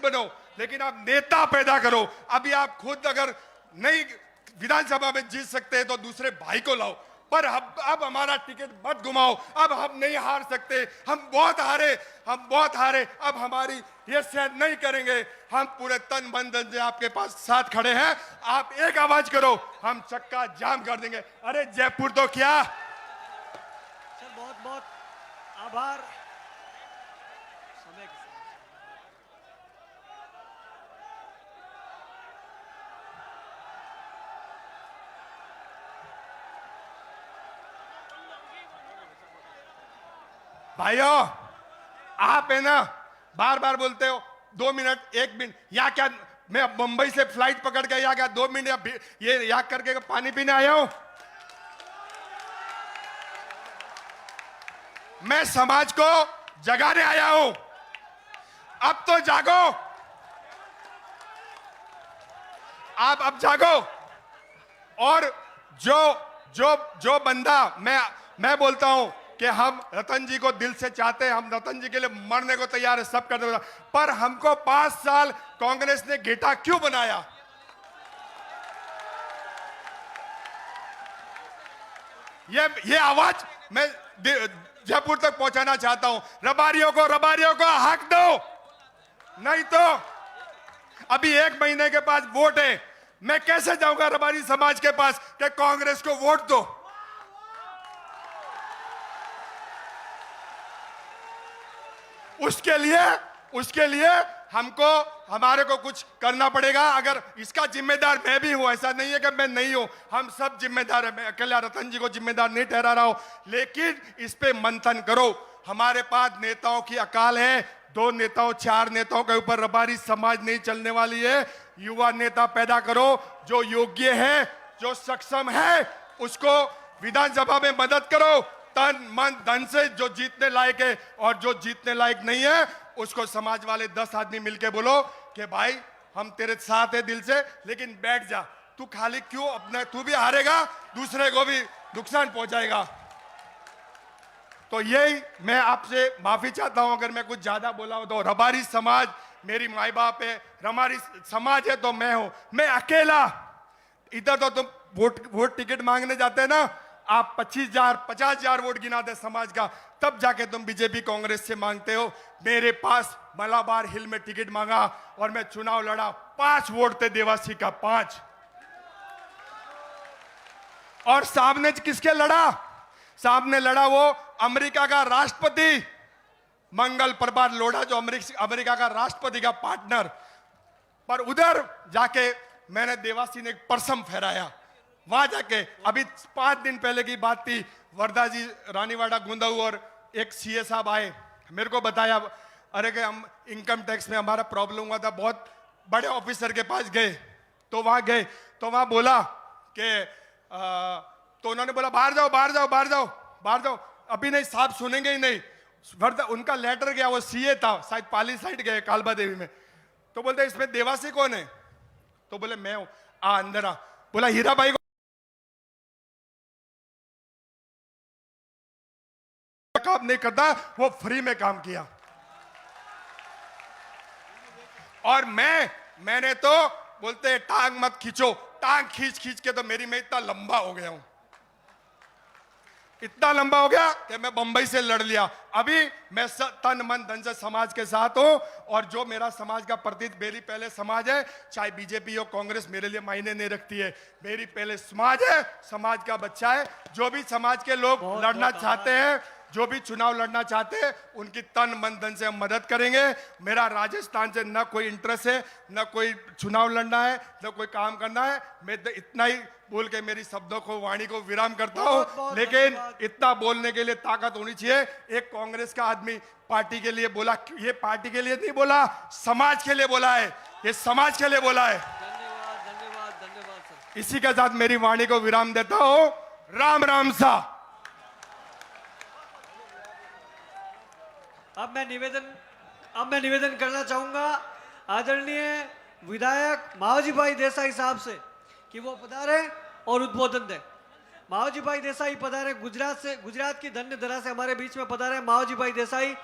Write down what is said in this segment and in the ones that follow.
बनो, लेकिन आप नेता पैदा करो। अभी आप खुद अगर नहीं विधानसभा में जीत सकते हैं तो दूसरे भाई को लाओ, पर अब हमारा टिकट मत घुमाओ। अब हम नहीं हार सकते, हम बहुत हारे। अब हमारी ये सहन नहीं करेंगे। हम पूरे तन मन धन से आपके पास साथ खड़े हैं। आप एक आवाज करो, हम चक्का जाम कर देंगे। अरे जयपुर तो क्या। सर बहुत बहुत आभार। समय भाइयों, आप है ना बार बार बोलते हो 2 मिनट 1 मिनट, या क्या मैं मुंबई से फ्लाइट पकड़ के या क्या 2 मिनट या ये या करके पानी पीने आया हूं? मैं समाज को जगाने आया हूं। अब तो जागो, आप अब जागो। और जो जो जो बंदा मैं बोलता हूं कि हम रतन जी को दिल से चाहते हैं, हम रतन जी के लिए मरने को तैयार है, सब कर देगा, पर हमको 5 साल कांग्रेस ने घेटा क्यों बनाया? ये आवाज मैं जयपुर तक पहुंचाना चाहता हूं। रबारियों को हक दो, नहीं तो अभी 1 महीने के पास वोट है, मैं कैसे जाऊंगा रबारी समाज के पास कि कांग्रेस को वोट दो? उसके लिए हमारे को कुछ करना पड़ेगा। अगर इसका जिम्मेदार मैं भी हूं, ऐसा नहीं है कि मैं नहीं हूं, हम सब जिम्मेदार हैं। मैं अकेला रतन जी को जिम्मेदार नहीं ठहरा रहा हूं, लेकिन इस पे मंथन करो। हमारे पास नेताओं की अकाल है, 2 नेताओं 4 नेताओं के ऊपर रबारी समाज नहीं चलने वाली है। युवा नेता पैदा करो, जो योग्य है, जो सक्षम है, उसको विधानसभा में मदद करो तन मन धन से। जो जीतने लायक है और जो जीतने लायक नहीं है उसको समाज वाले 10 आदमी मिलके बोलो कि भाई हम तेरे साथ है दिल से, लेकिन बैठ जा, तू खाली क्यों अपने, तू भी हारेगा, दूसरे को भी नुकसान पहुंचाएगा। तो यही मैं आपसे माफी चाहता हूं अगर मैं कुछ ज्यादा बोला हो तो। रबारी समाज मेरी माई बाप है, रबारी समाज है तो मैं हूं। मैं अकेला, इधर तो तुम वोट टिकट मांगने जाते हैं ना, आप 25,000 50,000 वोट गिनाते समाज का, तब जाके तुम बीजेपी कांग्रेस से मांगते हो। मेरे पास मलाबार हिल में टिकट मांगा और मैं चुनाव लड़ा, 5 वोट थे देवासी का, 5। और सामने किसके लड़ा? सामने लड़ा वो अमेरिका का राष्ट्रपति मंगल प्रभात लोढ़ा, जो अमेरिका का राष्ट्रपति का पार्टनर। पर उधर जाके मैंने देवासी ने एक परसम फहराया। वहां जाके अभी 5 दिन पहले की बात थी, वर्धा जी रानीवाड़ा गुंदाऊ और एक सीए साहब आए, मेरे को बताया अरे कि हम इनकम टैक्स में हमारा प्रॉब्लम हुआ था, बहुत बड़े ऑफिसर के पास गए। तो वहां गए तो वहां बोला कि तो उन्होंने बोला बाहर जाओ। अभी नहीं, साहब सुनेंगे ही नहीं। वर्धा उनका लेटर गया, वो सीए था, शायद पाली साइड गए कालबा देवी में। तो बोलते इसमें देवासी कौन है? तो बोले मैं हूं। अंदर आ। बोला हीरा भाई को काम नहीं करता, वो फ्री में काम किया। और मैंने तो बोलते टांग मत खींचो, टांग खींच के तो मैं इतना लंबा हो गया हूं, इतना लंबा हो गया कि मैं बंबई से लड़ लिया। अभी मैं तन मन धन से समाज के साथ हूं, और जो मेरा समाज का प्रतीक मेरी पहले समाज है, चाहे बीजेपी हो कांग्रेस मेरे लिए मायने नहीं रखती है, मेरी पहले समाज है, समाज का बच्चा है। जो भी समाज के लोग लड़ना चाहते हैं, जो भी चुनाव लड़ना चाहते हैं, उनकी तन मन धन से हम मदद करेंगे। मेरा राजस्थान से न कोई इंटरेस्ट है, न कोई चुनाव लड़ना है, न कोई काम करना है। मैं इतना ही बोल के मेरी शब्दों को, वाणी को विराम करता हूं। लेकिन इतना बोलने के लिए ताकत होनी चाहिए। एक कांग्रेस का आदमी पार्टी के लिए बोला, ये पार्टी के लिए नहीं बोला, समाज के लिए बोला है, ये समाज के लिए बोला है। धन्यवाद सर। इसी के साथ मेरी वाणी को विराम देता हूं। राम राम सा। अब मैं निवेदन करना चाहूंगा आदरणीय विधायक मावजी भाई देसाई साहब से कि वो पधारे और उद्बोधन दें। मावजी भाई देसाई पधारे, गुजरात की धन्य धरा से हमारे बीच में पधारे मावजी भाई देसाई।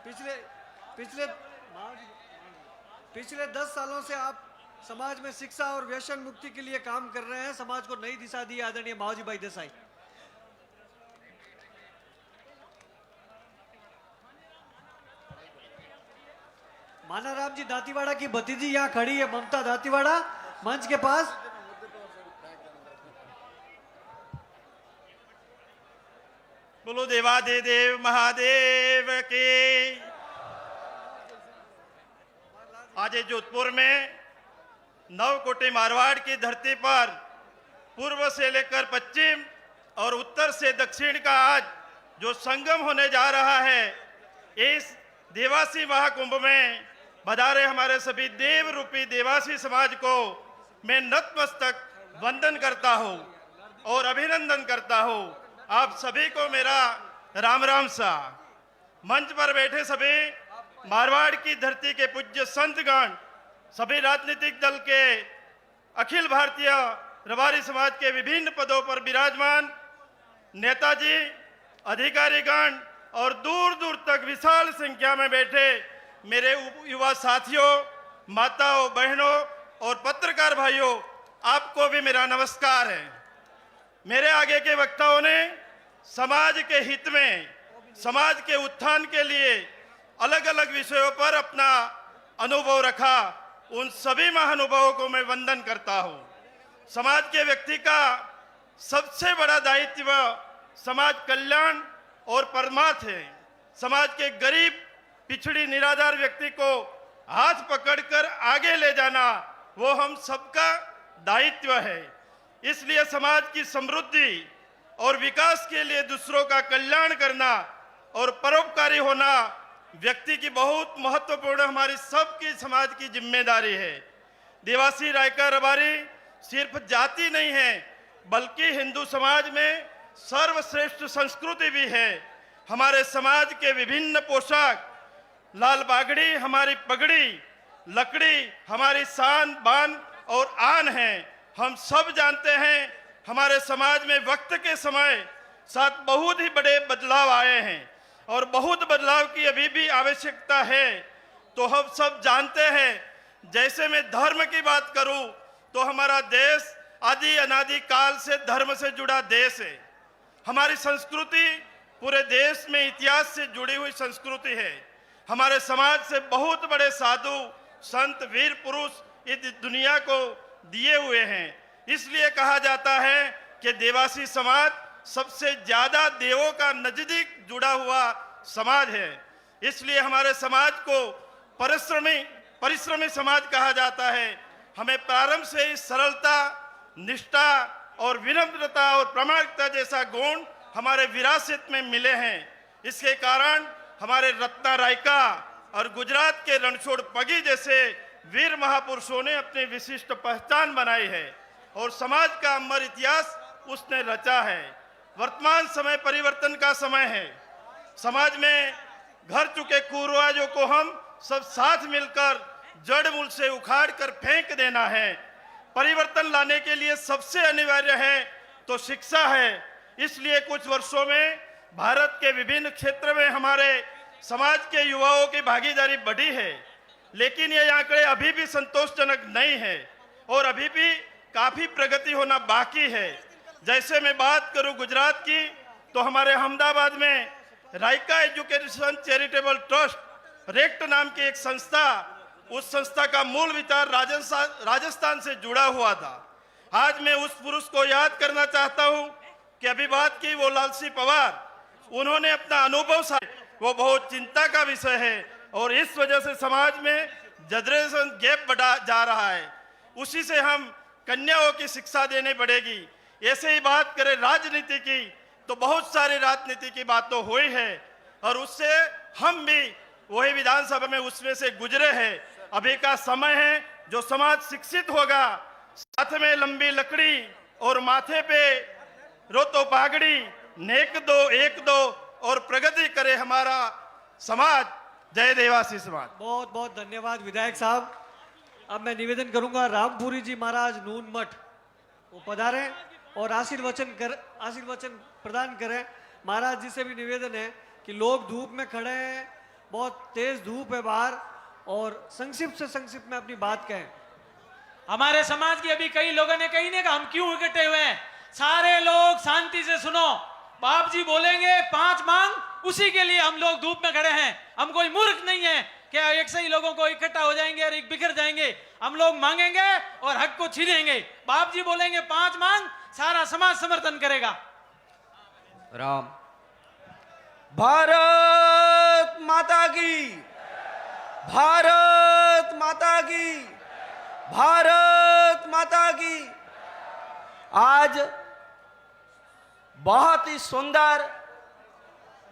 पिछले पिछले पिछले 10 सालों से आप समाज में शिक्षा और व्यसन मुक्ति के लिए काम कर रहे हैं, समाज को नई दिशा दी आदरणीय मावजी भाई देसाई। मानाराम जी दातीवाड़ा की भतीजी यहाँ खड़ी है, ममता दातीवाड़ा, मंच के पास। बोलो देवादिदेव महादेव के। आज जोधपुर में नवकोटे मारवाड़ की धरती पर पूर्व से लेकर पश्चिम और उत्तर से दक्षिण का आज जो संगम होने जा रहा है, इस देवासी महाकुंभ में बधारे हमारे सभी देव रूपी देवासी समाज को मैं नतमस्तक वंदन करता हूँ और अभिनंदन करता हूँ। आप सभी को मेरा राम राम सा। मंच पर बैठे सभी मारवाड़ की धरती के पूज्य संतगण, सभी राजनीतिक दल के अखिल भारतीय रबारी समाज के विभिन्न पदों पर विराजमान नेताजी, अधिकारीगण और दूर दूर तक विशाल संख्या में बैठे मेरे युवा साथियों, माताओं, बहनों और पत्रकार भाइयों, आपको भी मेरा नमस्कार है। मेरे आगे के वक्ताओं ने समाज के हित में, समाज के उत्थान के लिए अलग अलग विषयों पर अपना अनुभव रखा। उन सभी महानुभावों को मैं वंदन करता हूं। समाज के व्यक्ति का सबसे बड़ा दायित्व समाज कल्याण और परमार्थ है। समाज के गरीब, पिछड़ी, निराधार व्यक्ति को हाथ पकड़कर आगे ले जाना वो हम सबका दायित्व है। इसलिए समाज की समृद्धि और विकास के लिए दूसरों का कल्याण करना और परोपकारी होना व्यक्ति की बहुत महत्वपूर्ण हमारी सबकी समाज की जिम्मेदारी है। देवासी रायका रबारी सिर्फ जाति नहीं है, बल्कि हिंदू समाज में सर्वश्रेष्ठ संस्कृति भी है। हमारे समाज के विभिन्न पोशाक, लाल बागड़ी हमारी पगड़ी, लकड़ी हमारी शान, बान और आन है। हम सब जानते हैं हमारे समाज में वक्त के समय साथ बहुत ही बड़े बदलाव आए हैं और बहुत बदलाव की अभी भी आवश्यकता है। तो हम सब जानते हैं, जैसे मैं धर्म की बात करूं तो हमारा देश आदि अनादि काल से धर्म से जुड़ा देश है। हमारी संस्कृति पूरे देश में इतिहास से जुड़ी हुई संस्कृति है। हमारे समाज से बहुत बड़े साधु, संत, वीर पुरुष इस दुनिया को दिए हुए हैं। इसलिए कहा जाता है कि देवासी समाज सबसे ज्यादा देवों का नजदीक जुड़ा हुआ समाज है। इसलिए हमारे समाज को परिश्रमी समाज कहा जाता है। हमें प्रारंभ से ही सरलता, निष्ठा और विनम्रता और प्रामाणिकता जैसा गुण हमारे विरासत में मिले हैं। इसके कारण हमारे रत्ना रायका और गुजरात के रणछोड़ पगी जैसे वीर महापुरुषों ने अपनी विशिष्ट पहचान बनाई है और समाज का अमर इतिहास उसने रचा है। वर्तमान समय परिवर्तन का समय है। समाज में घर चुके कुरिवाजों को हम सब साथ मिलकर जड़ मूल से उखाड़ कर फेंक देना है। परिवर्तन लाने के लिए सबसे अनिवार्य है तो शिक्षा है। इसलिए कुछ वर्षों में भारत के विभिन्न क्षेत्र में हमारे समाज के युवाओं की भागीदारी बढ़ी है, लेकिन ये आंकड़े अभी भी संतोषजनक नहीं है और अभी भी काफी प्रगति होना बाकी है। जैसे मैं बात करूं गुजरात की, तो हमारे अहमदाबाद में रायका एजुकेशन चैरिटेबल ट्रस्ट रेक्ट नाम की एक संस्था, उस संस्था का मूल विचार राजस्थान से जुड़ा हुआ था। आज मैं उस पुरुष को याद करना चाहता हूं कि अभी बात की वो लालसी पवार, उन्होंने अपना अनुभव, वो बहुत चिंता का विषय है और इस वजह से समाज में जनरेशन गैप बढ़ा जा रहा है। उसी से हम कन्याओं की शिक्षा देनी पड़ेगी। ऐसे ही बात करें राजनीति की, तो बहुत सारी राजनीति की बातें हुई है और उससे हम भी वही विधानसभा में उसमें से गुजरे हैं। अभी का समय है जो समाज शिक्षित होगा, साथ में लंबी लकड़ी और माथे पे रोतो पागड़ी, नेक दो एक दो और प्रगति करे हमारा समाज। जय देवासी समाज। बहुत बहुत धन्यवाद विधायक साहब। अब मैं निवेदन करूंगा रामपुरी जी महाराज नून मठ वो पधारे और आशीर्वचन प्रदान करें। महाराज जी से भी निवेदन है कि लोग धूप में खड़े हैं बहुत तेज धूप है बाहर और संक्षिप्त से संक्षिप्त में अपनी बात कहें। हमारे समाज के अभी कई लोगों ने कही नहीं कि हम क्यों इकट्ठे हुए हैं। सारे लोग शांति से सुनो, बाप जी बोलेंगे 5 मांग, उसी के लिए हम लोग धूप में खड़े हैं। हम कोई मूर्ख नहीं है क्या एक से ही लोगों को इकट्ठा हो जाएंगे और एक बिखर जाएंगे। हम लोग मांगेंगे और हक को छीनेंगे। बाप जी बोलेंगे 5 मांग, सारा समाज समर्थन करेगा। राम। भारत माता की, भारत माता की, भारत माता की। आज बहुत ही सुंदर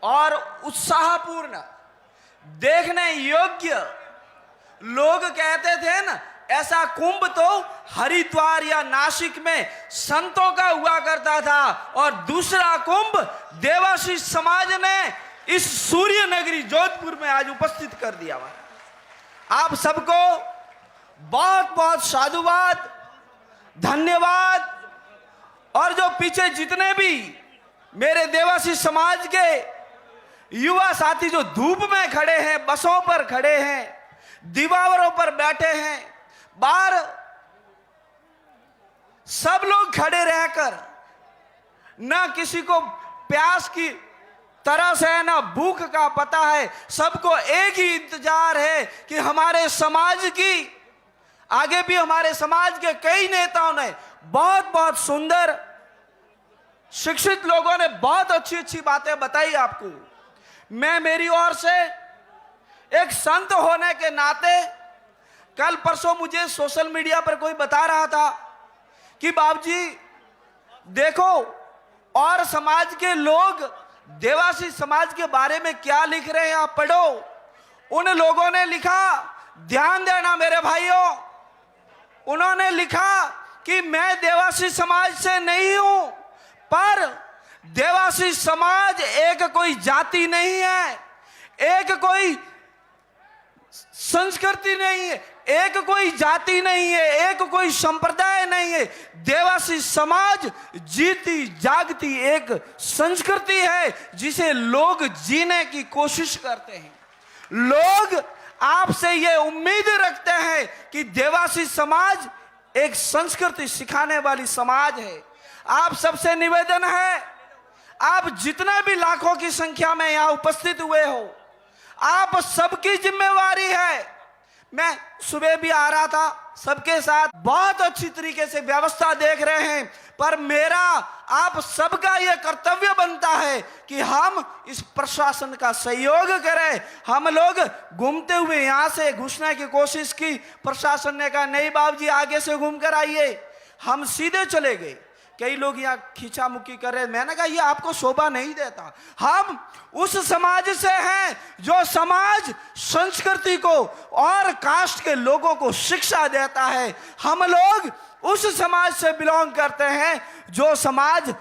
और उत्साहपूर्ण, देखने योग्य, लोग कहते थे ना ऐसा कुंभ तो हरिद्वार या नासिक में संतों का हुआ करता था, और दूसरा कुंभ देवाशीष समाज ने इस सूर्य नगरी जोधपुर में आज उपस्थित कर दिया हुआ। आप सबको बहुत बहुत साधुवाद, धन्यवाद। और जो पीछे जितने भी मेरे देवाशीष समाज के युवा साथी जो धूप में खड़े हैं, बसों पर खड़े हैं, दीवारों पर बैठे हैं, बाहर सब लोग खड़े रहकर ना किसी को प्यास की तरस है ना भूख का पता है, सबको एक ही इंतजार है कि हमारे समाज की, आगे भी हमारे समाज के कई नेताओं ने बहुत बहुत सुंदर, शिक्षित लोगों ने बहुत अच्छी अच्छी बातें बताई आपको। मैं मेरी ओर से एक संत होने के नाते, कल परसों मुझे सोशल मीडिया पर कोई बता रहा था कि बाबूजी देखो और समाज के लोग देवाशीष समाज के बारे में क्या लिख रहे हैं, आप पढ़ो। उन लोगों ने लिखा, ध्यान देना मेरे भाइयों, उन्होंने लिखा कि मैं देवाशीष समाज से नहीं हूं, पर देवाशीष समाज एक कोई जाति नहीं है, एक कोई संस्कृति नहीं है, एक कोई जाति नहीं है, एक कोई संप्रदाय नहीं है। देवाशीष समाज जीती जागती एक संस्कृति है जिसे लोग जीने की कोशिश करते हैं। लोग आपसे ये उम्मीद रखते हैं कि देवाशीष समाज एक संस्कृति सिखाने वाली समाज है। आप सबसे निवेदन है, आप जितने भी लाखों की संख्या में यहां उपस्थित हुए हो, आप सबकी जिम्मेवारी है। मैं सुबह भी आ रहा था, सबके साथ बहुत अच्छी तरीके से व्यवस्था देख रहे हैं, पर मेरा आप सबका यह कर्तव्य बनता है कि हम इस प्रशासन का सहयोग करें। हम लोग घूमते हुए यहां से घुसने की कोशिश की, प्रशासन ने कहा नहीं बाबू जी आगे से घूम कर आइए, हम सीधे चले गए। कई लोग यहाँ खींचामुखी कर रहे, मैंने कहा ये आपको शोभा नहीं देता। हम उस समाज से हैं जो समाज संस्कृति को और कास्ट के लोगों को शिक्षा देता है। हम लोग उस समाज से बिलोंग करते हैं जो समाज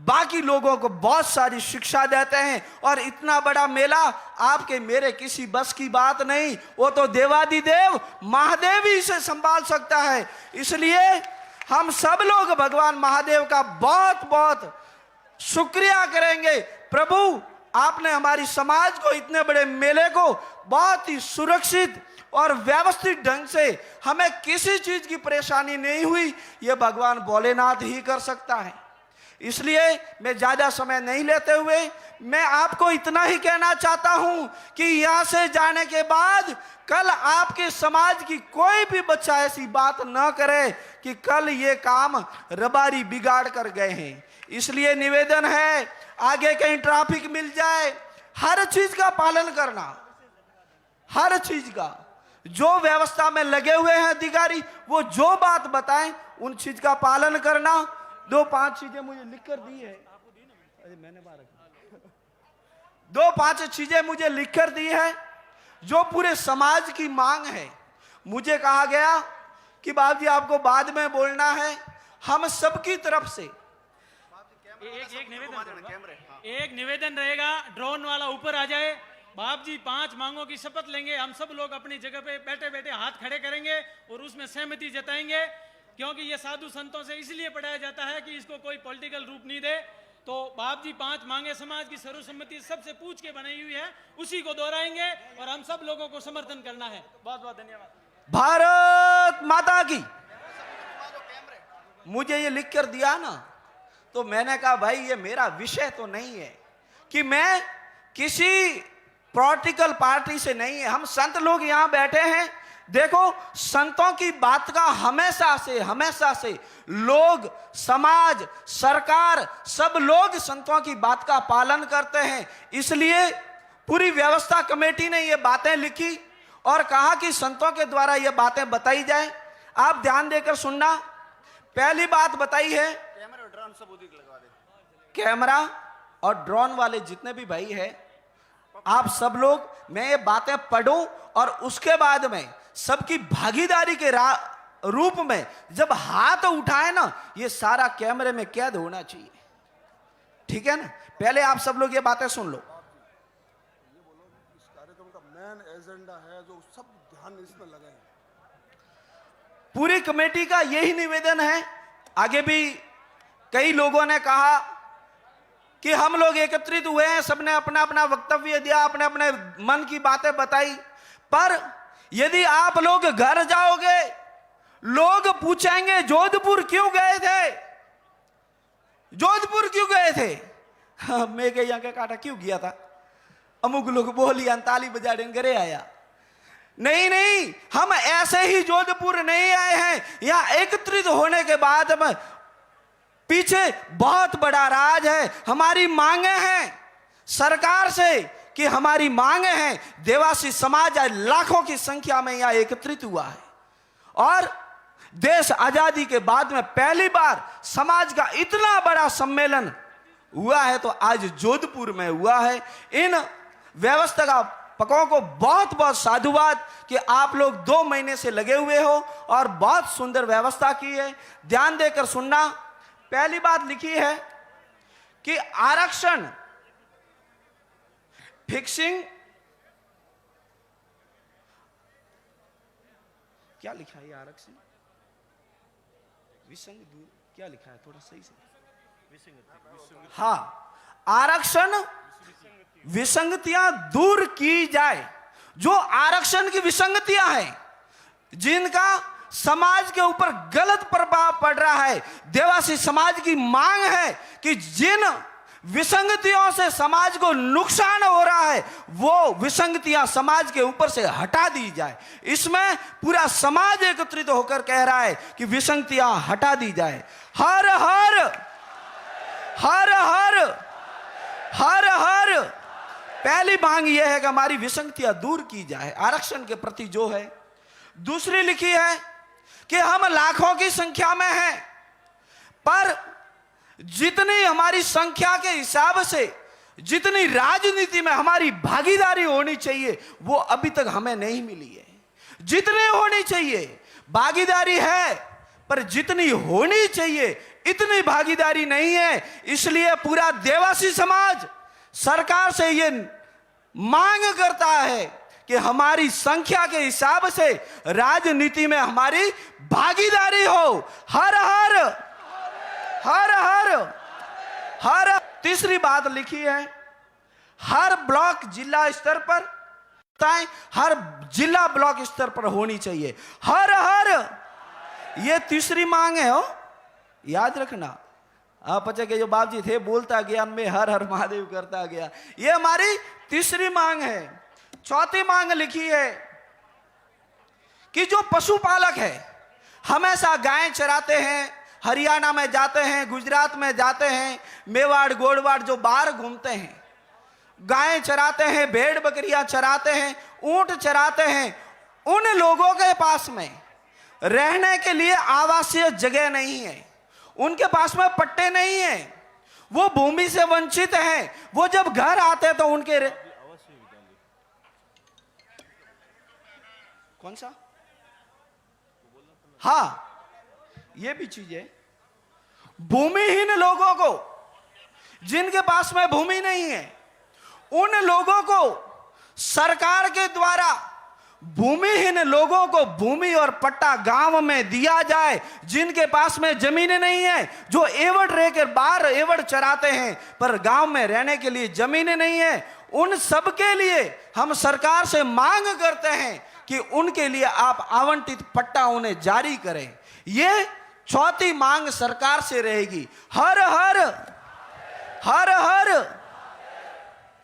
बाकी लोगों को बहुत सारी शिक्षा देते हैं। और इतना बड़ा मेला आपके मेरे किसी बस की बात नहीं, वो तो देवादिदेव महादेव ही इसे संभाल सकता है। इसलिए हम सब लोग भगवान महादेव का बहुत बहुत शुक्रिया करेंगे। प्रभु आपने हमारी समाज को, इतने बड़े मेले को बहुत ही सुरक्षित और व्यवस्थित ढंग से, हमें किसी चीज की परेशानी नहीं हुई, ये भगवान भोलेनाथ ही कर सकता है। इसलिए मैं ज्यादा समय नहीं लेते हुए मैं आपको इतना ही कहना चाहता हूं कि यहां से जाने के बाद कल आपके समाज की कोई भी बच्चा ऐसी बात न करे कि कल ये काम रबारी बिगाड़ कर गए हैं। इसलिए निवेदन है, आगे कहीं ट्रैफिक मिल जाए, हर चीज का पालन करना, हर चीज का, जो व्यवस्था में लगे हुए हैं अधिकारी, वो जो बात बताएं उन चीज का पालन करना। 2-5 चीजें मुझे लिख कर दी है, अरे मैंने 2-5 चीजें मुझे लिख कर दी है जो पूरे समाज की मांग है। मुझे कहा गया कि बाबू जी आपको बाद में बोलना है, हम सबकी तरफ से एक निवेदन रहेगा, ड्रोन वाला ऊपर आ जाए। बाप जी 5 मांगों की शपथ लेंगे, हम सब लोग अपनी जगह पे बैठे बैठे हाथ खड़े करेंगे और उसमें सहमति जताएंगे, क्योंकि ये साधु संतों से इसलिए पढ़ाया जाता है कि इसको कोई पॉलिटिकल रूप नहीं दे। तो बाप जी 5 मांगे समाज की सर्वसम्मति सबसे पूछ के बनाई हुई है, उसी को दोहराएंगे और हम सब लोगों को समर्थन करना है। बहुत बहुत धन्यवाद। भारत माता की। मुझे ये लिख कर दिया ना, तो मैंने कहा भाई ये मेरा विषय तो नहीं है कि मैं किसी पॉलिटिकल पार्टी से नहीं है। हम संत लोग यहां बैठे हैं। देखो, संतों की बात का हमेशा से लोग, समाज, सरकार, सब लोग संतों की बात का पालन करते हैं। इसलिए पूरी व्यवस्था कमेटी ने ये बातें लिखी और कहा कि संतों के द्वारा ये बातें बताई जाए। आप ध्यान देकर सुनना। पहली बात बताई है, कैमरा और ड्रोन वाले जितने भी भाई हैं, आप सब लोग, मैं ये बातें पढ़ूं और उसके बाद में सबकी भागीदारी के रूप में जब हाथ उठाए ना, ये सारा कैमरे में कैद होना चाहिए। ठीक है ना? पहले आप सब लोग ये बातें सुन लो। इस कार्यक्रम का मेन एजेंडा है, जो सब ध्यान इसमें लगाए। पूरी कमेटी का यही निवेदन है। आगे भी कई लोगों ने कहा कि हम लोग एकत्रित हुए हैं, सबने अपना अपना वक्तव्य दिया, अपने अपने मन की बातें बताई, पर यदि आप लोग घर जाओगे, लोग पूछेंगे जोधपुर क्यों गए थे, जोधपुर क्यों गए थे। हाँ, मैं के यहाँ के काटा क्यों गया था, अमुक लोग बोली ताली बजा दें घरे आया। नहीं, हम ऐसे ही जोधपुर नहीं आए हैं। यहां एकत्रित होने के बाद में पीछे बहुत बड़ा राज है। हमारी मांगे हैं सरकार से कि हमारी मांगे हैं, देवासी समाज आज लाखों की संख्या में यहां एकत्रित हुआ है और देश आजादी के बाद में पहली बार समाज का इतना बड़ा सम्मेलन हुआ है, तो आज जोधपुर में हुआ है। इन व्यवस्थापकों को बहुत बहुत साधुवाद कि आप लोग 2 महीने से लगे हुए हो और बहुत सुंदर व्यवस्था की है। ध्यान देकर सुनना। पहली बात लिखी है कि आरक्षण फिक्सिंग, क्या लिखा है? आरक्षण विसंग दूर, क्या लिखा है? थोड़ा सही से। हाँ, आरक्षण विसंगतियां दूर की जाए। जो आरक्षण की विसंगतियां हैं, जिनका समाज के ऊपर गलत प्रभाव पड़ रहा है, देवासी समाज की मांग है कि जिन विसंगतियों से समाज को नुकसान हो रहा है, वो विसंगतियां समाज के ऊपर से हटा दी जाए। इसमें पूरा समाज एकत्रित होकर कह रहा है कि विसंगतियां हटा दी जाए। हर हर हर हर हर हर। पहली मांग यह है कि हमारी विसंगतियां दूर की जाए आरक्षण के प्रति जो है। दूसरी लिखी है कि हम लाखों की संख्या में हैं, पर जितनी हमारी संख्या के हिसाब से जितनी राजनीति में हमारी भागीदारी होनी चाहिए, वो अभी तक हमें नहीं मिली है। जितनी होनी चाहिए भागीदारी है, पर जितनी होनी चाहिए इतनी भागीदारी नहीं है। इसलिए पूरा देवासी समाज सरकार से ये मांग करता है कि हमारी संख्या के हिसाब से राजनीति में हमारी भागीदारी हो। हर हर हर हर हर। तीसरी बात लिखी है, हर ब्लॉक जिला स्तर पर, हर जिला ब्लॉक स्तर पर होनी चाहिए। हर हर, ये तीसरी मांग है हो, याद रखना। आप बच्चे के जो बाप जी थे, बोलता गया मैं हर हर महादेव करता गया, ये हमारी तीसरी मांग है। चौथी मांग लिखी है कि जो पशुपालक है, हमेशा गाय चराते हैं, हरियाणा में जाते हैं, गुजरात में जाते हैं, मेवाड़ गोड़वाड़ जो बाहर घूमते हैं, गाय चराते हैं, भेड़ बकरियां चराते हैं, ऊंट चराते हैं, उन लोगों के पास में रहने के लिए आवासीय जगह नहीं है, उनके पास में पट्टे नहीं है, वो भूमि से वंचित हैं। वो जब घर आते हैं तो उनके कौन सा, हाँ ये भी चीज है। भूमिहीन लोगों को, जिनके पास में भूमि नहीं है, उन लोगों को सरकार के द्वारा भूमिहीन लोगों को भूमि और पट्टा गांव में दिया जाए, जिनके पास में जमीनें नहीं है, जो एवड़ रहकर बाहर एवड़ चराते हैं पर गांव में रहने के लिए जमीनें नहीं है, उन सब के लिए हम सरकार से मांग करते हैं कि उनके लिए आप आवंटित पट्टा उन्हें जारी करें। ये चौथी मांग सरकार से रहेगी। हर हर हर हर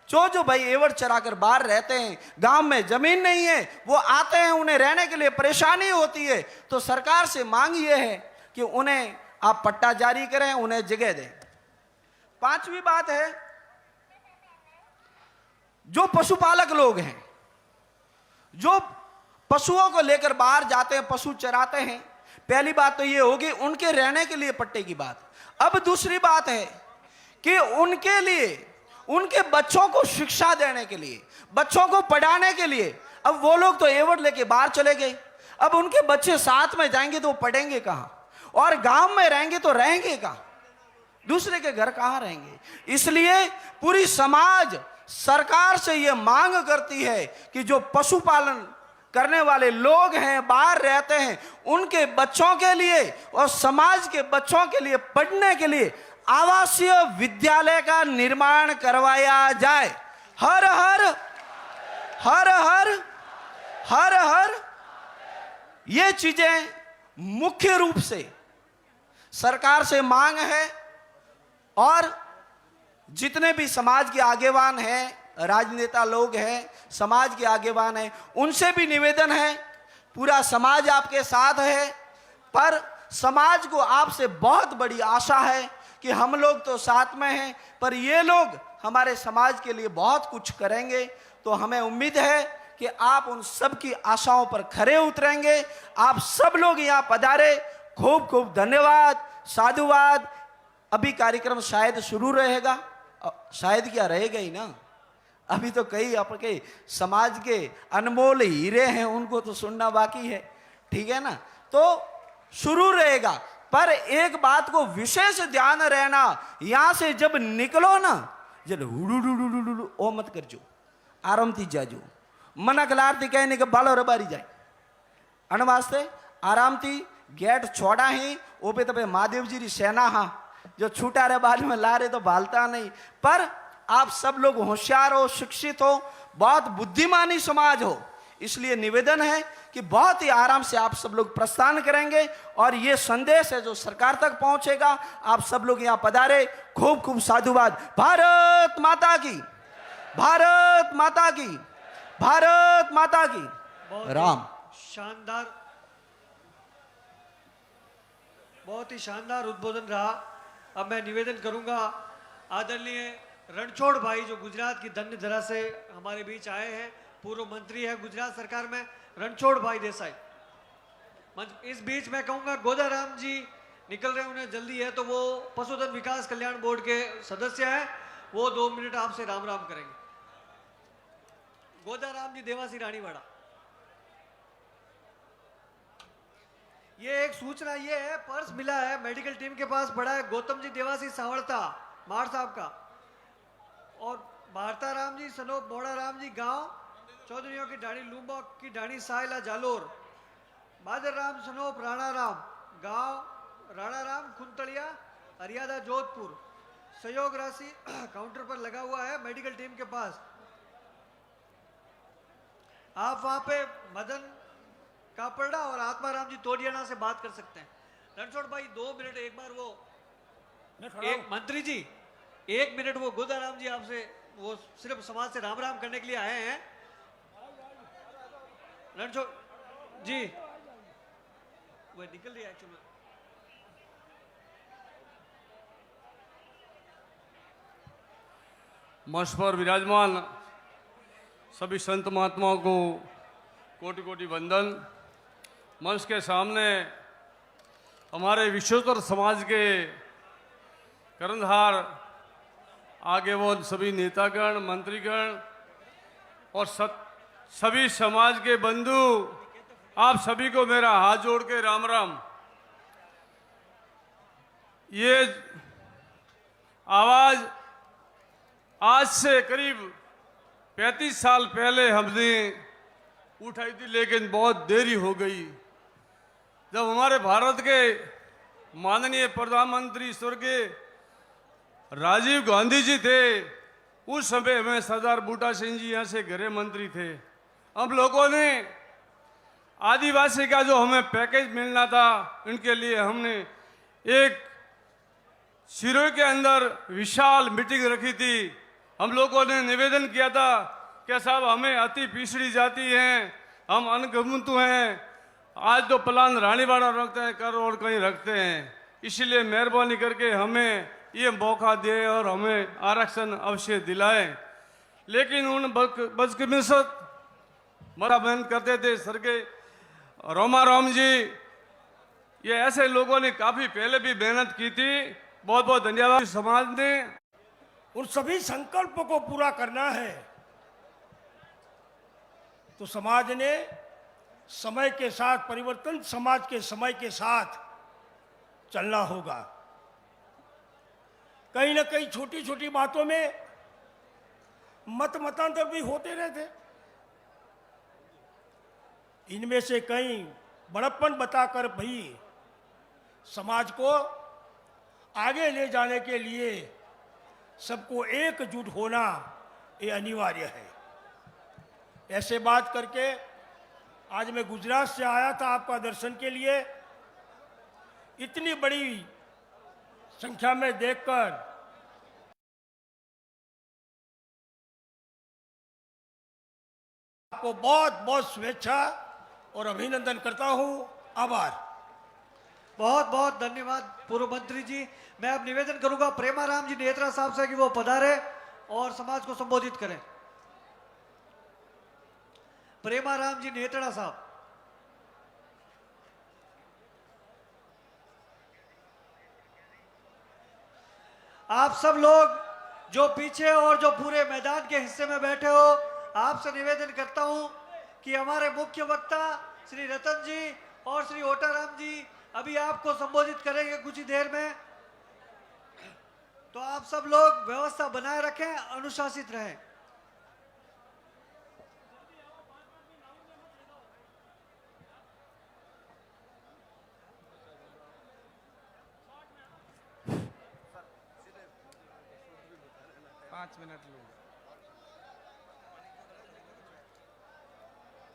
जो भाई एवड़ चराकर बाहर रहते हैं, गांव में जमीन नहीं है, वो आते हैं, उन्हें रहने के लिए परेशानी होती है, तो सरकार से मांग ये है कि उन्हें आप पट्टा जारी करें, उन्हें जगह दें। पांचवी बात है, जो पशुपालक लोग हैं, जो पशुओं को लेकर बाहर जाते हैं, पशु चराते हैं, पहली बात तो ये होगी उनके रहने के लिए पट्टे की बात। अब दूसरी बात है कि उनके लिए, उनके बच्चों को शिक्षा देने के लिए, बच्चों को पढ़ाने के लिए, अब वो लोग तो एवड़ लेके बाहर चले गए, अब उनके बच्चे साथ में जाएंगे तो वो पढ़ेंगे कहां, और गांव में रहेंगे तो रहेंगे कहां, दूसरे के घर कहां रहेंगे। इसलिए पूरी समाज सरकार से यह मांग करती है कि जो पशुपालन करने वाले लोग हैं, बाहर रहते हैं, उनके बच्चों के लिए और समाज के बच्चों के लिए पढ़ने के लिए आवासीय विद्यालय का निर्माण करवाया जाए। हर हर हर हर हर हर ये चीजें मुख्य रूप से सरकार से मांग है। और जितने भी समाज के आगेवान हैं, राजनेता लोग हैं, समाज के आगेवान हैं, उनसे भी निवेदन है, पूरा समाज आपके साथ है, पर समाज को आपसे बहुत बड़ी आशा है कि हम लोग तो साथ में हैं, पर ये लोग हमारे समाज के लिए बहुत कुछ करेंगे। तो हमें उम्मीद है कि आप उन सब की आशाओं पर खरे उतरेंगे। आप सब लोग यहाँ पधारे, खूब खूब धन्यवाद, साधुवाद। अभी कार्यक्रम शायद शुरू रहेगा, शायद क्या रहेगा ही ना, अभी तो कई आपके समाज के अनमोल हीरे हैं, उनको तो सुनना बाकी है, ठीक है ना। तो शुरू रहेगा, पर एक बात को विशेष ध्यान रहना, यहां से जब निकलो ना, जब हुडू ओ मत करजो, आराम थी जाजो, मना कलारती कहने के बालो रबारी जाए, अन वास्ते आराम थी गेट छोड़ा ही ओ पे तबे महादेव जी री सेना हा जो छूटा रे बाद में ला रहे तो भालता नहीं। पर आप सब लोग होशियार हो, शिक्षित हो, बहुत बुद्धिमानी समाज हो, इसलिए निवेदन है कि बहुत ही आराम से आप सब लोग प्रस्थान करेंगे और ये संदेश है जो सरकार तक पहुंचेगा। आप सब लोग यहाँ पधारे, खूब खूब साधुवाद। भारत माता की, भारत माता की, भारत माता की। राम। शानदार, बहुत ही शानदार उद्बोधन रहा। अब मैं निवेदन करूंगा आदरणीय रणछोड़ भाई, जो गुजरात की धन्य धरा से हमारे बीच आए हैं, पूर्व मंत्री है गुजरात सरकार में, रणछोड़ भाई देसाई। इस बीच मैं कहूंगा गोदाराम जी निकल रहे हैं, उन्हें जल्दी है, तो वो पशुधन विकास कल्याण बोर्ड के सदस्य हैं, वो 2 मिनट आपसे राम राम करेंगे। गोदाराम जी, देवासी रानीवाड़ा। ये एक सूचना ये है, पर्स मिला है, मेडिकल टीम के पास पड़ा है, गौतम जी देवासी सावड़ता मार साहब का, और भारता राम जी सनोप मोड़ा राम जी गांव चौधरियों की ढाणी लूंबा की ढाणी सायला जालोर, बादर राम सनोप राणा राम गांव राणा राम खुंतलिया हरियादा जोधपुर। सहयोग राशि काउंटर पर लगा हुआ है मेडिकल टीम के पास। आप वहां पे मदन कापड़ा और आत्माराम जी तोडियाना से बात कर सकते हैं। रणछोड़ भाई 2 मिनट, एक बार वो एक मंत्री जी 1 मिनट, वो गोदाराम जी आपसे वो सिर्फ समाज से राम राम करने के लिए आए हैं। रणछोड़ जी वो निकल रही है एक्चुअली। मंच पर विराजमान सभी संत महात्माओं को कोटि कोटि वंदन। मंच के सामने हमारे विश्वोत्तर समाज के कर्णधार, आगे वो सभी नेतागण, मंत्रीगण और सभी समाज के बंधु, आप सभी को मेरा हाथ जोड़ के राम राम। ये आवाज आज से करीब 35 साल पहले हमने उठाई थी, लेकिन बहुत देरी हो गई। जब हमारे भारत के माननीय प्रधानमंत्री स्वर्गीय राजीव गांधी जी थे, उस समय में सरदार बूटा सिंह जी यहाँ से गृह मंत्री थे। हम लोगों ने आदिवासी का जो हमें पैकेज मिलना था, इनके लिए हमने एक सिरोही के अंदर विशाल मीटिंग रखी थी। हम लोगों ने निवेदन किया था कि साहब हमें अति पिछड़ी जाति हैं, हम अनगुंतु हैं, आज तो प्लान रानीवाड़ा रखते हैं, कर और कहीं रखते हैं, इसलिए मेहरबानी करके हमें ये मौका दे और हमें आरक्षण अवश्य दिलाएं। लेकिन उन बदकिस्मत मरा बहन करते थे स्वर्गीय रोमाराम जी, ये ऐसे लोगों ने काफी पहले भी मेहनत की थी। बहुत बहुत धन्यवाद। समाज ने उन सभी संकल्पों को पूरा करना है तो समाज ने समय के साथ परिवर्तन, समाज के समय के साथ चलना होगा। कहीं ना कहीं छोटी छोटी बातों में मतांतर भी होते रहते, इनमें से कहीं बड़प्पन बताकर भी समाज को आगे ले जाने के लिए सबको एकजुट होना ये अनिवार्य है। ऐसे बात करके आज मैं गुजरात से आया था आपका दर्शन के लिए। इतनी बड़ी संख्या में देखकर आपको बहुत बहुत शुभेच्छा और अभिनंदन करता हूं। आभार। बहुत बहुत धन्यवाद पूर्व मंत्री जी। मैं अब निवेदन करूंगा प्रेमाराम जी नेत्रा साहब से कि वो पधारे और समाज को संबोधित करें। प्रेमाराम जी नेत्रा साहब। आप सब लोग जो पीछे और जो पूरे मैदान के हिस्से में बैठे हो, आपसे निवेदन करता हूं कि हमारे मुख्य वक्ता श्री रतन जी और श्री ओटाराम जी अभी आपको संबोधित करेंगे कुछ ही देर में, तो आप सब लोग व्यवस्था बनाए रखें, अनुशासित रहें।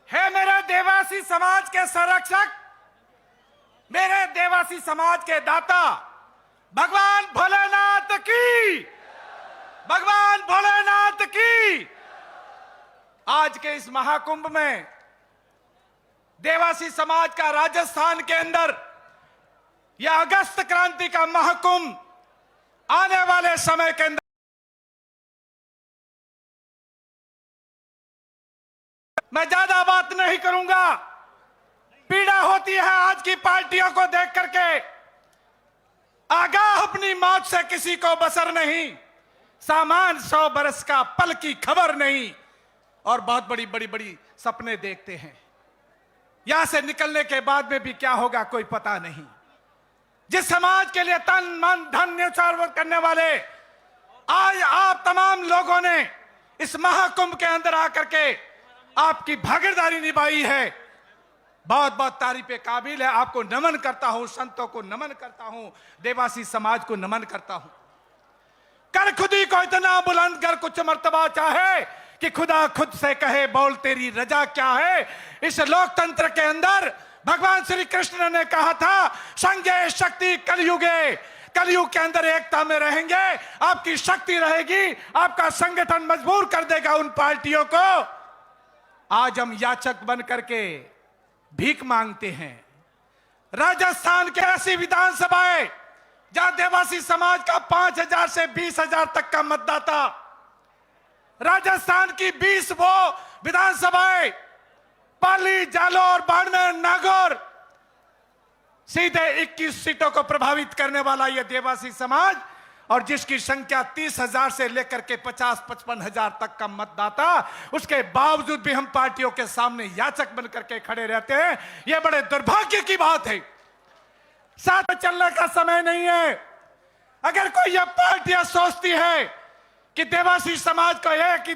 है मेरे देवासी समाज के संरक्षक, मेरे देवासी समाज के दाता भगवान भोलेनाथ की, भगवान भोलेनाथ की। आज के इस महाकुंभ में देवासी समाज का राजस्थान के अंदर यह अगस्त क्रांति का महाकुंभ आने वाले समय के अंदर मैं ज्यादा बात नहीं करूंगा। पीड़ा होती है आज की पार्टियों को देख करके। आगाह अपनी मौत से किसी को बसर नहीं, सामान 100 बरस का पल की खबर नहीं, और बहुत बड़ी बड़ी बड़ी सपने देखते हैं। यहां से निकलने के बाद में भी क्या होगा कोई पता नहीं। जिस समाज के लिए तन मन धन न्यौछावर करने वाले आज आप तमाम लोगों ने इस महाकुंभ के अंदर आकर के आपकी भागीदारी निभाई है, बहुत बहुत तारीफे काबिल है। आपको नमन करता हूं, संतों को नमन करता हूं, देवासी समाज को नमन करता हूं। कर खुदी को इतना बुलंद कर कुछ मर्तबा चाहे कि खुदा खुद से कहे बोल तेरी रजा क्या है। इस लोकतंत्र के अंदर भगवान श्री कृष्ण ने कहा था संजय शक्ति कलयुगे, कलयुग के अंदर एकता में रहेंगे, आपकी शक्ति रहेगी, आपका संगठन मजबूर कर देगा उन पार्टियों को। आज हम याचक बन करके भीख मांगते हैं। राजस्थान के ऐसी विधानसभाएं जहां देवासी समाज का 5,000 से 20,000 तक का मतदाता, राजस्थान की 20 वो विधानसभाएं पाली, जालौर, बाड़मेर, नागौर, सीधे 21 सीटों को प्रभावित करने वाला यह देवासी समाज, और जिसकी संख्या 30,000 से लेकर के 50-55,000 तक का मतदाता, उसके बावजूद भी हम पार्टियों के सामने याचक बन करके खड़े रहते हैं। यह बड़े दुर्भाग्य की बात है। साथ में चलने का समय नहीं है। अगर कोई यह पार्टियां सोचती है कि देवासी समाज को एक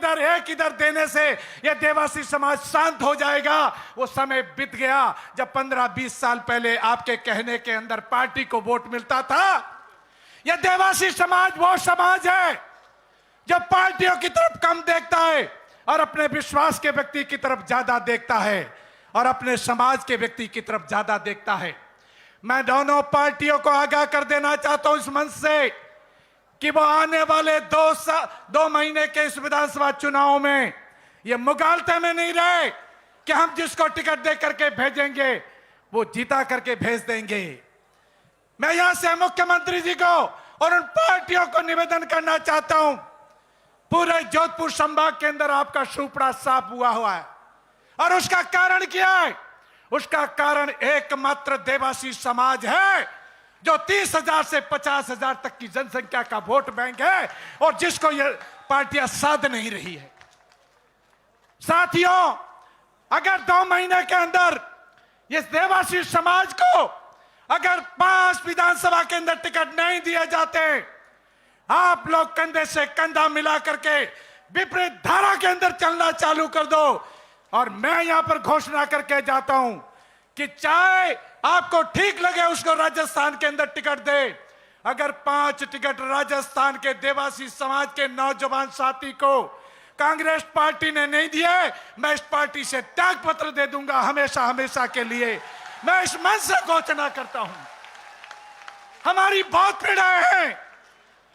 इधर देने से यह देवासी समाज शांत हो जाएगा। वो समय बीत गया जब 15-20 साल पहले आपके कहने के अंदर पार्टी को वोट मिलता था। यह देवासी समाज वो समाज है जो पार्टियों की तरफ कम देखता है और अपने विश्वास के व्यक्ति की तरफ ज्यादा देखता है और अपने समाज के व्यक्ति की तरफ ज्यादा देखता है। मैं दोनों पार्टियों को आगाह कर देना चाहता हूं इस मंच से कि वो आने वाले 2 महीने के इस विधानसभा चुनाव में ये मुगालते में नहीं रहे कि हम जिसको टिकट दे करके भेजेंगे वो जीता करके भेज देंगे। मैं यहां से मुख्यमंत्री जी को और उन पार्टियों को निवेदन करना चाहता हूं, पूरे जोधपुर संभाग के अंदर आपका सुपड़ा साफ हुआ है और उसका कारण क्या है? उसका कारण एकमात्र देवासी समाज है जो 30,000 से 50,000 तक की जनसंख्या का वोट बैंक है और जिसको ये पार्टियां साध नहीं रही है। साथियों, अगर 2 महीने के अंदर इस देवासी समाज को अगर 5 विधानसभा के अंदर टिकट नहीं दिए जाते, आप लोग कंधे से कंधा मिला करके विपरीत धारा के अंदर चलना चालू कर दो। और मैं यहां पर घोषणा करके जाता हूं कि चाहे आपको ठीक लगे उसको राजस्थान के अंदर टिकट दे, अगर 5 टिकट राजस्थान के देवासी समाज के नौजवान साथी को कांग्रेस पार्टी ने नहीं दिए, मैं इस पार्टी से त्याग पत्र दे दूंगा हमेशा हमेशा के लिए। मैं इस मंच से घोषणा करता हूं। हमारी बहुत पीड़ाएं हैं,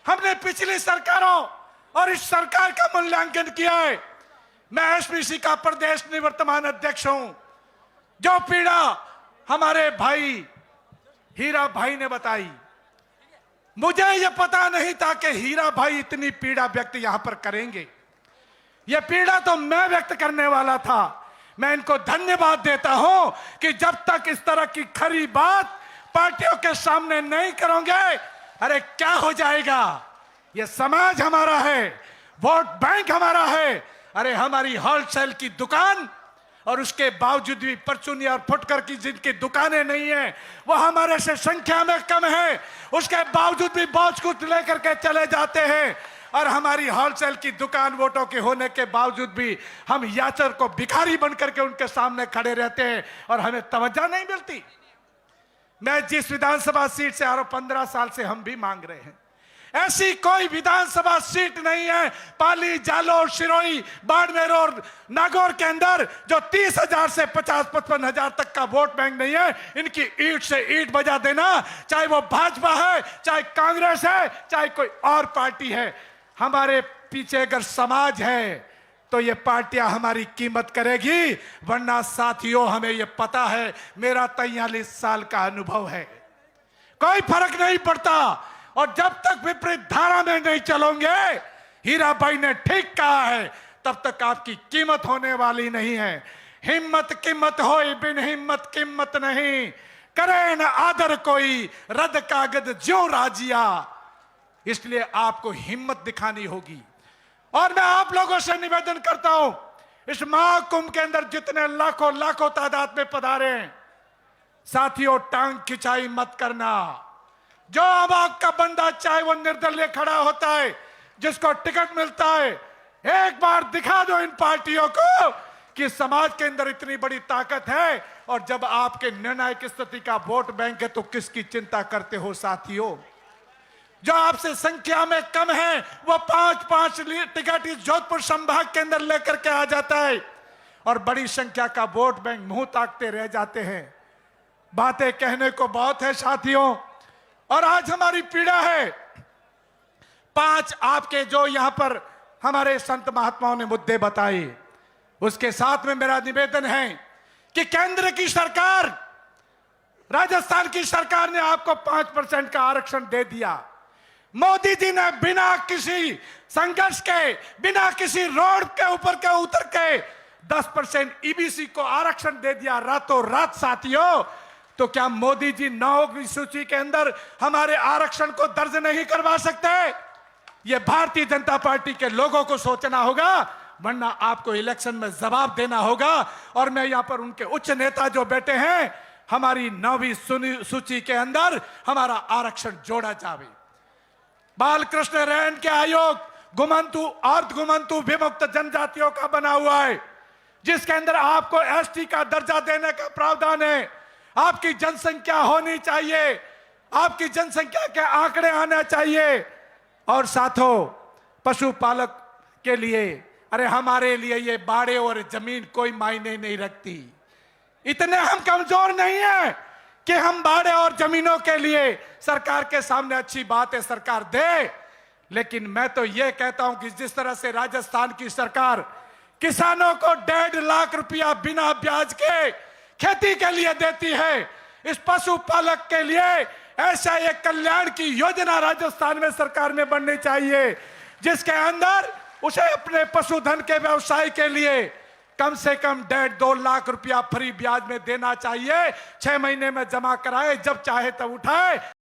हमने पिछली सरकारों और इस सरकार का मूल्यांकन किया है। मैं एसपीसी का प्रदेश निवर्तमान अध्यक्ष हूं। जो पीड़ा हमारे भाई हीरा भाई ने बताई, मुझे यह पता नहीं था कि हीरा भाई इतनी पीड़ा व्यक्त यहां पर करेंगे। यह पीड़ा तो मैं व्यक्त करने वाला था। मैं इनको धन्यवाद देता हूं कि जब तक इस तरह की खरी बात पार्टियों के सामने नहीं करोगे, अरे क्या हो जाएगा। यह समाज हमारा है, वोट बैंक हमारा है। अरे हमारी होलसेल की दुकान और उसके बावजूद भी परचूनी और फुटकर की जिनकी दुकानें नहीं है वो हमारे से संख्या में कम है, उसके बावजूद भी बहुत कुछ लेकर के चले जाते हैं। और हमारी होलसेल की दुकान वोटों के होने के बावजूद भी हम याचर को भिखारी बनकर के उनके सामने खड़े रहते हैं और हमें तवज्जो नहीं मिलती। मैं जिस विधानसभा सीट से 15 साल से हम भी मांग रहे हैं, ऐसी कोई विधानसभा सीट नहीं है पाली, जालोर, सिरोही, बाड़मेर और नागौर के अंदर जो 30,000 से 50-55,000 तक का वोट बैंक नहीं है। इनकी ईंट से ईंट बजा देना, चाहे वो भाजपा है, चाहे कांग्रेस है, चाहे कोई और पार्टी है। हमारे पीछे अगर समाज है तो ये पार्टियां हमारी कीमत करेगी, वरना साथियों हमें ये पता है, मेरा 43 साल का अनुभव है, कोई फर्क नहीं पड़ता। और जब तक विपरीत धारा में नहीं चलोगे, हीरा भाई ने ठीक कहा है, तब तक आपकी कीमत होने वाली नहीं है। हिम्मत कीमत होई, बिन हिम्मत कीमत नहीं, करे न आदर कोई, रद कागज ज्यों राजिया। इसलिए आपको हिम्मत दिखानी होगी। और मैं आप लोगों से निवेदन करता हूं, इस महाकुंभ के अंदर जितने लाखों तादाद में पधारे हैं, साथियों टांग खिंचाई मत करना। जो अब आपका बंदा चाहे वो निर्दलीय खड़ा होता है, जिसको टिकट मिलता है, एक बार दिखा दो इन पार्टियों को कि समाज के अंदर इतनी बड़ी ताकत है। और जब आपके निर्णायक स्थिति का वोट बैंक है तो किसकी चिंता करते हो साथियों। जो आपसे संख्या में कम है वो 5-5 टिकट इस जोधपुर संभाग के अंदर लेकर के आ जाता है और बड़ी संख्या का वोट बैंक मुंह ताकते रह जाते हैं। बातें कहने को बहुत है साथियों, और आज हमारी पीड़ा है 5 आपके जो यहां पर हमारे संत महात्माओं ने मुद्दे बताए, उसके साथ में मेरा निवेदन है कि केंद्र की सरकार, राजस्थान की सरकार ने आपको 5% का आरक्षण दे दिया। मोदी जी ने बिना किसी संघर्ष के, बिना किसी रोड के ऊपर के उतर के 10% ईबीसी को आरक्षण दे दिया रातों रात साथियों। तो क्या मोदी जी 9वीं सूची के अंदर हमारे आरक्षण को दर्ज नहीं करवा सकते? यह भारतीय जनता पार्टी के लोगों को सोचना होगा, वरना आपको इलेक्शन में जवाब देना होगा। और मैं यहां पर उनके उच्च नेता जो बैठे हैं, हमारी 9वीं सूची के अंदर हमारा आरक्षण जोड़ा जावे। बालकृष्ण रेन के आयोग घुमंतु अर्ध घुमंतु विमुक्त जनजातियों का बना हुआ है, जिसके अंदर आपको एसटी का दर्जा देने का प्रावधान है। आपकी जनसंख्या होनी चाहिए, आपकी जनसंख्या के आंकड़े आने चाहिए। और साथों, पशुपालक के लिए, अरे हमारे लिए ये बाड़े और जमीन कोई मायने नहीं रखती। इतने हम कमजोर नहीं है कि हम बाड़े और जमीनों के लिए सरकार के सामने अच्छी बात है सरकार दे, लेकिन मैं तो ये कहता हूं कि जिस तरह से राजस्थान की सरकार किसानों को 1.5 लाख रुपया बिना ब्याज के खेती के लिए देती है, इस पशुपालक के लिए ऐसा एक कल्याण की योजना राजस्थान में सरकार में बननी चाहिए, जिसके अंदर उसे अपने पशुधन के व्यवसाय के लिए कम से कम 1.5-2 लाख रुपया फ्री ब्याज में देना चाहिए। 6 महीने में जमा कराए, जब चाहे तब उठाए।